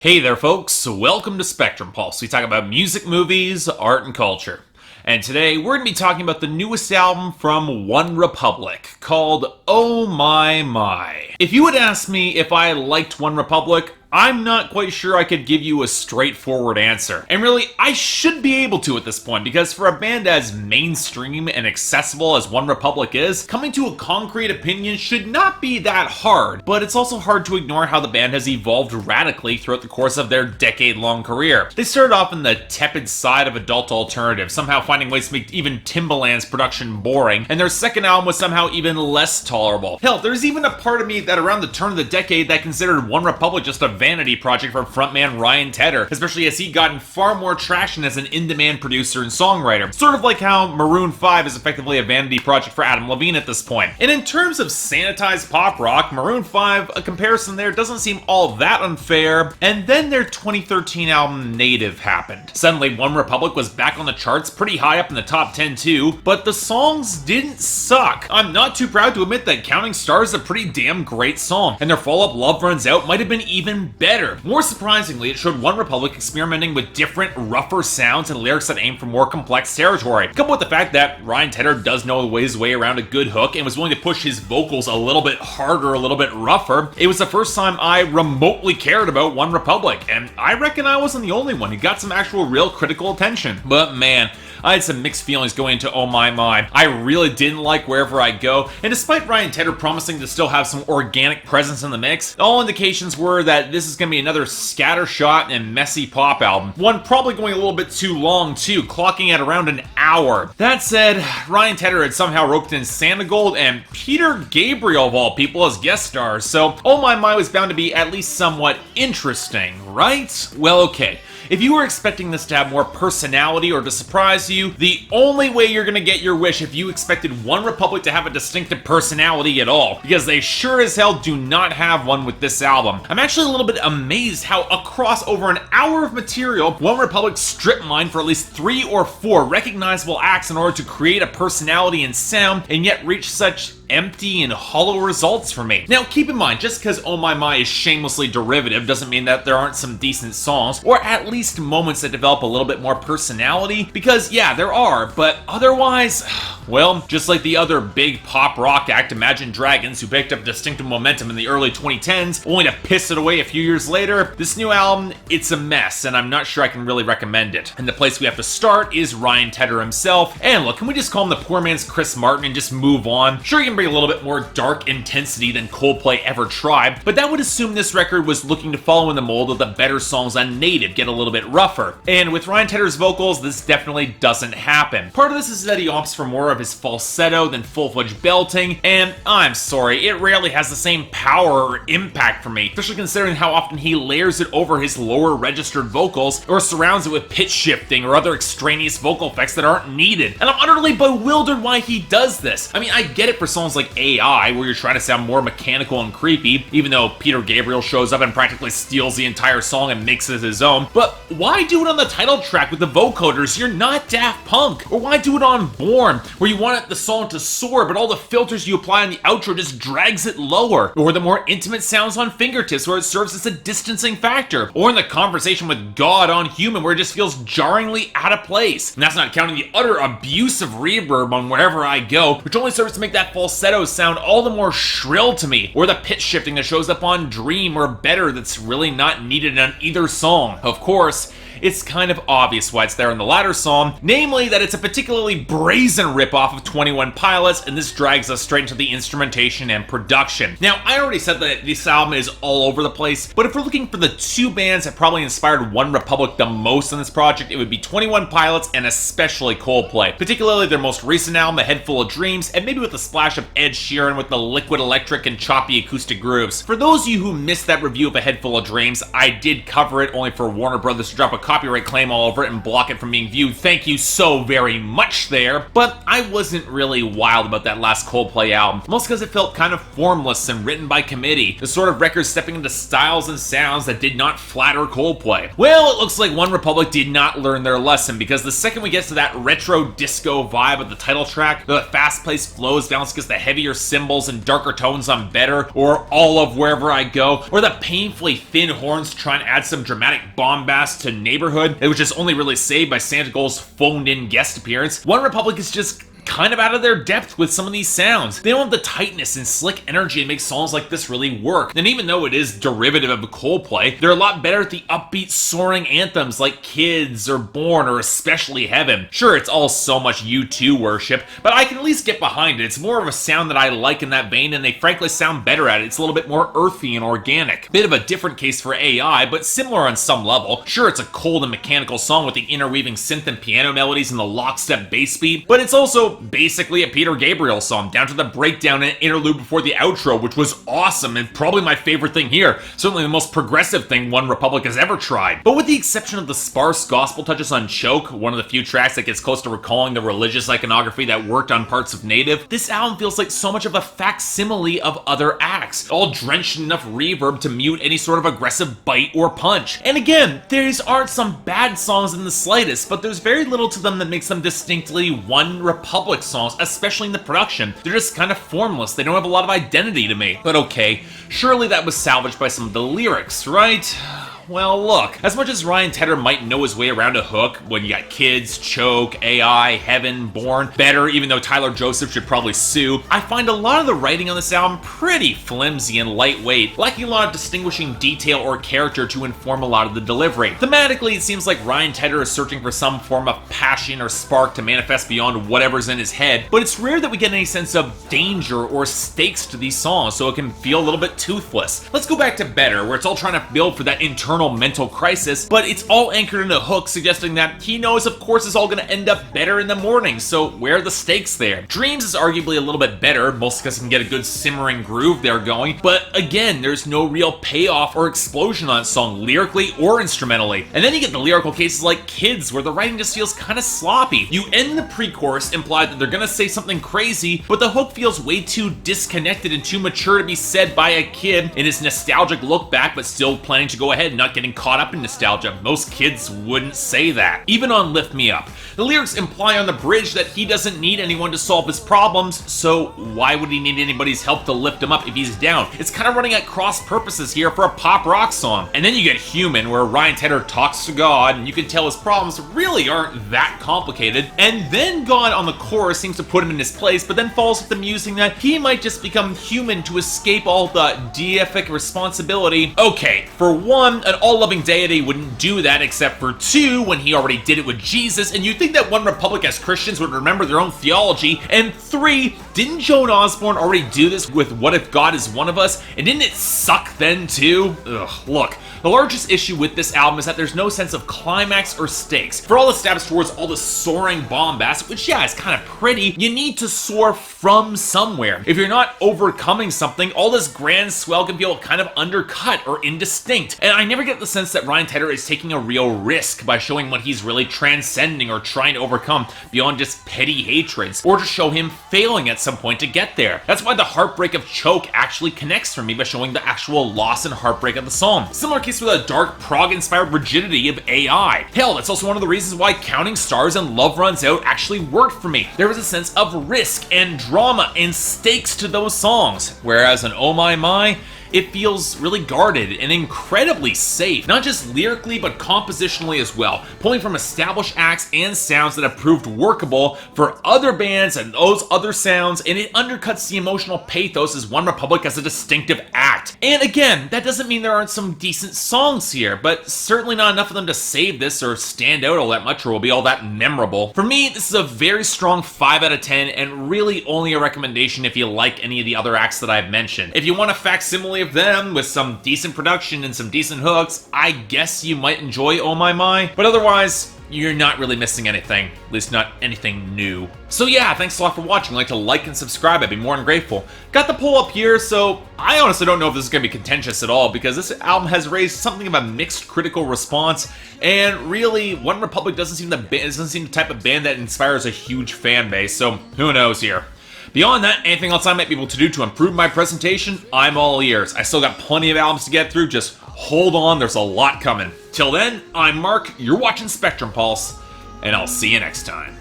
Hey there folks, welcome to Spectrum Pulse. We talk about music, movies, art, and culture. And today we're going to be talking about the newest album from OneRepublic called Oh My My. If you would ask me if I liked OneRepublic, I'm not quite sure I could give you a straightforward answer. And really, I should be able to at this point, because for a band as mainstream and accessible as OneRepublic is, coming to a concrete opinion should not be that hard. But it's also hard to ignore how the band has evolved radically throughout the course of their decade-long career. They started off in the tepid side of adult alternative, somehow finding ways to make even Timbaland's production boring, and their second album was somehow even less tolerable. Hell, there's even a part of me that around the turn of the decade that considered OneRepublic just a vanity project for frontman Ryan Tedder, especially as he'd gotten far more traction as an in-demand producer and songwriter. Sort of like how Maroon 5 is effectively a vanity project for Adam Levine at this point. And in terms of sanitized pop rock, Maroon 5, a comparison there doesn't seem all that unfair. And then their 2013 album Native happened. Suddenly, OneRepublic was back on the charts, pretty high up in the top 10 too, but the songs didn't suck. I'm not too proud to admit that Counting Stars is a pretty damn great song, and their follow-up Love Runs Out might have been even better. More surprisingly, it showed OneRepublic experimenting with different, rougher sounds and lyrics that aim for more complex territory. Coupled with the fact that Ryan Tedder does know his way around a good hook and was willing to push his vocals a little bit harder, a little bit rougher, it was the first time I remotely cared about OneRepublic, and I reckon I wasn't the only one who got some actual real critical attention. But man, I had some mixed feelings going into Oh My My. I really didn't like Wherever I Go, and despite Ryan Tedder promising to still have some organic presence in the mix, all indications were that this is going to be another scattershot and messy pop album. One probably going a little bit too long too, clocking at around an hour. That said, Ryan Tedder had somehow roped in Santigold and Peter Gabriel of all people as guest stars, so Oh My My was bound to be at least somewhat interesting, right? Well, okay. If you were expecting this to have more personality or to surprise you, the only way you're gonna get your wish if you expected OneRepublic to have a distinctive personality at all, because they sure as hell do not have one with this album. I'm actually a little bit amazed how across over an hour of material, OneRepublic strip mined for at least 3 or 4 recognizable acts in order to create a personality and sound, and yet reach such empty and hollow results for me. Now keep in mind, just because Oh My My is shamelessly derivative doesn't mean that there aren't some decent songs, or at least moments that develop a little bit more personality, because yeah, there are, but otherwise, well, just like the other big pop rock act, Imagine Dragons, who picked up distinctive momentum in the early 2010s, only to piss it away a few years later, this new album, it's a mess, and I'm not sure I can really recommend it. And the place we have to start is Ryan Tedder himself, and look, can we just call him the poor man's Chris Martin and just move on? Sure, you can bring a little bit more dark intensity than Coldplay ever tried, but that would assume this record was looking to follow in the mold of the better songs on Native, get a little bit rougher. And with Ryan Tedder's vocals, this definitely doesn't happen. Part of this is that he opts for more of his falsetto than full-fledged belting, and I'm sorry, it rarely has the same power or impact for me, especially considering how often he layers it over his lower registered vocals, or surrounds it with pitch shifting or other extraneous vocal effects that aren't needed. And I'm utterly bewildered why he does this. I mean, I get it for songs like AI, where you're trying to sound more mechanical and creepy, even though Peter Gabriel shows up and practically steals the entire song and makes it his own, but why do it on the title track with the vocoders? You're not Daft Punk. Or why do it on Born, where you want the song to soar, but all the filters you apply on the outro just drags it lower? Or the more intimate sounds on Fingertips, where it serves as a distancing factor? Or in the Conversation with God on Human, where it just feels jarringly out of place? And that's not counting the utter abuse of reverb on Wherever I Go, which only serves to make that falsetto sound all the more shrill to me, or the pitch shifting that shows up on Dream or Better that's really not needed on either song. Of course, it's kind of obvious why it's there in the latter song, namely that it's a particularly brazen ripoff of 21 Pilots, and this drags us straight into the instrumentation and production. Now, I already said that this album is all over the place, but if we're looking for the 2 bands that probably inspired OneRepublic the most on this project, it would be 21 Pilots and especially Coldplay, particularly their most recent album, A Head Full of Dreams, and maybe with a splash of Ed Sheeran with the liquid electric and choppy acoustic grooves. For those of you who missed that review of A Head Full of Dreams, I did cover it only for Warner Brothers to drop a copyright claim all over it and block it from being viewed. Thank you so very much there. But I wasn't really wild about that last Coldplay album, mostly because it felt kind of formless and written by committee, the sort of record stepping into styles and sounds that did not flatter Coldplay. Well, it looks like OneRepublic did not learn their lesson, because the second we get to that retro disco vibe of the title track, the fast-paced flows balanced against the heavier cymbals and darker tones on Better, or All of Wherever I Go, or the painfully thin horns to try and add some dramatic bombast to Neighborhood, which is only really saved by Santigold's phoned-in guest appearance, OneRepublic is just kind of out of their depth with some of these sounds. They don't have the tightness and slick energy to make songs like this really work. And even though it is derivative of Coldplay, they're a lot better at the upbeat, soaring anthems like Kids or Born or Especially Heaven. Sure, it's all so much U2 worship, but I can at least get behind it. It's more of a sound that I like in that vein, and they frankly sound better at it. It's a little bit more earthy and organic. Bit of a different case for AI, but similar on some level. Sure, it's a cold and mechanical song with the interweaving synth and piano melodies and the lockstep bass beat, but it's also basically a Peter Gabriel song, down to the breakdown and interlude before the outro, which was awesome and probably my favorite thing here. Certainly the most progressive thing OneRepublic has ever tried. But with the exception of the sparse gospel touches on Choke, one of the few tracks that gets close to recalling the religious iconography that worked on parts of Native, this album feels like so much of a facsimile of other acts, all drenched in enough reverb to mute any sort of aggressive bite or punch. And again, these aren't some bad songs in the slightest, but there's very little to them that makes them distinctly OneRepublic songs, especially in the production. They're just kind of formless. They don't have a lot of identity to me. But okay, surely that was salvaged by some of the lyrics, right? Well, look, as much as Ryan Tedder might know his way around a hook when you got Kids, Choke, AI, Heaven, Born, Better, even though Tyler Joseph should probably sue, I find a lot of the writing on this album pretty flimsy and lightweight, lacking a lot of distinguishing detail or character to inform a lot of the delivery. Thematically, it seems like Ryan Tedder is searching for some form of passion or spark to manifest beyond whatever's in his head, but it's rare that we get any sense of danger or stakes to these songs, so it can feel a little bit toothless. Let's go back to Better, where it's all trying to build for that internal mental crisis, but it's all anchored in a hook suggesting that he knows, of course, it's all going to end up better in the morning, so where are the stakes there? Dreams is arguably a little bit better, mostly because you can get a good simmering groove there going, but again, there's no real payoff or explosion on that song, lyrically or instrumentally. And then you get the lyrical cases like Kids, where the writing just feels kind of sloppy. You end the pre-chorus implied that they're going to say something crazy, but the hook feels way too disconnected and too mature to be said by a kid in his nostalgic look back, but still planning to go ahead and not getting caught up in nostalgia. Most kids wouldn't say that. Even on Lift Me Up, the lyrics imply on the bridge that he doesn't need anyone to solve his problems, so why would he need anybody's help to lift him up if he's down? It's kind of running at cross purposes here for a pop rock song. And then you get Human, where Ryan Tedder talks to God, and you can tell his problems really aren't that complicated, and then God on the chorus seems to put him in his place, but then falls with the musing that he might just become human to escape all the deific responsibility. Okay, for one, an all-loving deity wouldn't do that, except for two, when he already did it with Jesus, and you'd think that OneRepublic as Christians would remember their own theology, and three, didn't Joan Osborne already do this with What If God Is One of Us, and didn't it suck then too? Ugh, look, the largest issue with this album is that there's no sense of climax or stakes. For all the stabs towards all the soaring bombast, which yeah, is kind of pretty, you need to soar from somewhere. If you're not overcoming something, all this grand swell can feel kind of undercut or indistinct, and I never get the sense that Ryan Tedder is taking a real risk by showing what he's really transcending or trying to overcome beyond just petty hatreds, or to show him failing at some point to get there. That's why the heartbreak of Choke actually connects for me by showing the actual loss and heartbreak of the song. Similar case with a dark prog-inspired rigidity of AI. Hell, that's also one of the reasons why Counting Stars and Love Runs Out actually worked for me. There was a sense of risk and drama and stakes to those songs, whereas in Oh My My, it feels really guarded and incredibly safe, not just lyrically but compositionally as well, pulling from established acts and sounds that have proved workable for other bands and those other sounds, and it undercuts the emotional pathos as OneRepublic as a distinctive act. And again, that doesn't mean there aren't some decent songs here, but certainly not enough of them to save this or stand out all that much or will be all that memorable. For me, this is a very strong 5 out of 10, and really only a recommendation if you like any of the other acts that I've mentioned. If you want a facsimile of them with some decent production and some decent hooks, I guess you might enjoy Oh My My, but otherwise, you're not really missing anything, at least not anything new. So yeah, thanks a lot for watching. Like to like and subscribe, I'd be more than grateful. Got the poll up here, so I honestly don't know if this is going to be contentious at all, because this album has raised something of a mixed critical response, and really, OneRepublic doesn't seem the type of band that inspires a huge fan base, so who knows here. Beyond that, anything else I might be able to do to improve my presentation, I'm all ears. I still got plenty of albums to get through, just hold on, there's a lot coming. Till then, I'm Mark, you're watching Spectrum Pulse, and I'll see you next time.